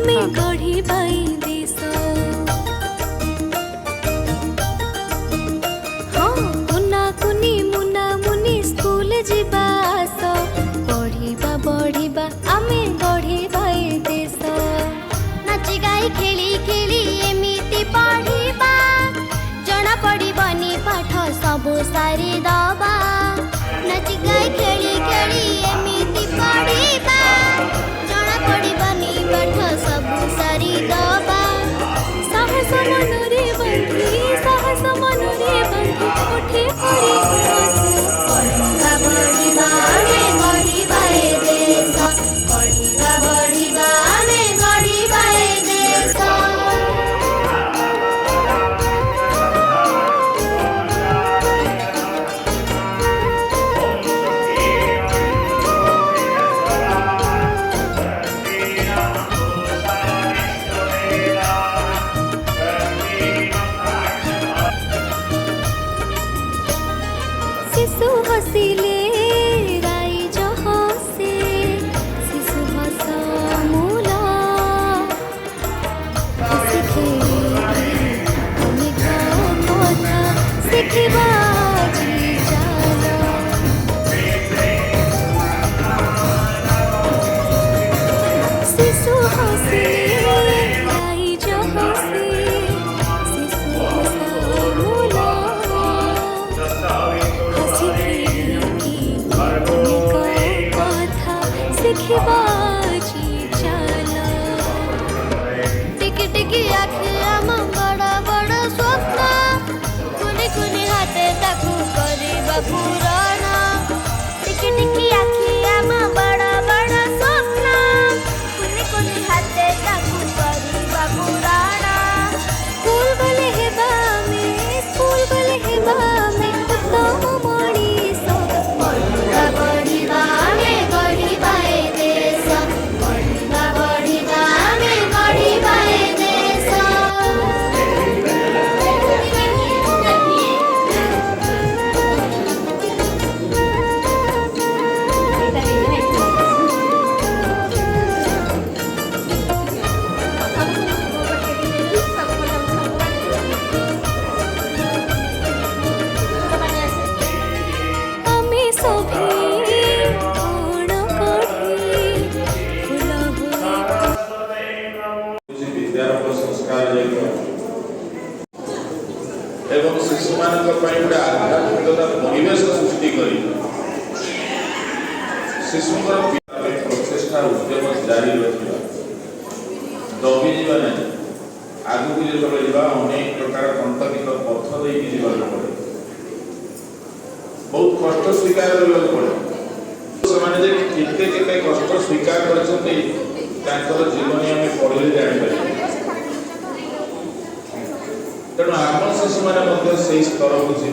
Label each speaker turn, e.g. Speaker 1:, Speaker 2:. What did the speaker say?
Speaker 1: आमे गढ़ी बाई देश हाँ कुना कुनी मुना मुनी स्कूल जीवा आस पढ़िबा बढ़िबा आमे गढ़ी बाई देश
Speaker 2: नाची गाई खेली खेली एमिति पढ़िबा जना पड़िबनी पाठ सबु सारी दबा नाची गाई खेली खेली एमिति पढ़िबा जना पड़िबनी पाठ सबु सारी दबा
Speaker 1: साहस मनरे बंधी साहस मनरे बंधी उठे परी
Speaker 2: पढ़िबा बढ़िबा आमे गढ़िबा ए देश पढ़िबा बढ़िबा आमे गढ़िबा ए देश
Speaker 1: शिशु हसिले राइज हसे शिशु हस मूला शिखे अनेक कथा शिखिबा जी चाल शिशु हसिले राइज हसे शिशु हस मूला शिखिबा जी चाल
Speaker 2: टिकी टिकी आखि आम बड़ बड़ स्वप्न कुनी कुनी हाथे ताकू करिबा पूरण टिकी टिकी आखि आम बड़ बड़ स्वप्न कुनी कुनी हाथे ताकू करिबा पूरण
Speaker 1: स्कूल गले हेबा में स्कूल गले हेबा में उत्तम मणिष
Speaker 2: पढ़िबा बढ़िबा आमे गढ़िबा ए देश पढ़िबा बढ़िबा आमे गढ़िबा ए देश
Speaker 1: आमे सभी कोण कढ़ी फूल हुए
Speaker 3: विद्यार संस्कार एवं शिशु मान गोटे आध्यात्मिकता परिवेश सृष्टि कर शिशु प्रचेषा उद्यम जारी रखा दबी जा ना आगू जो अनेक प्रकार कंटकित पथ देकी पड़े बहुत कष्ट स्वीकार करने पड़े से कष्ट स्वीकार कर जीवनी आम पढ़े जापर तेणु आम शिशु मैंने स्तर को जी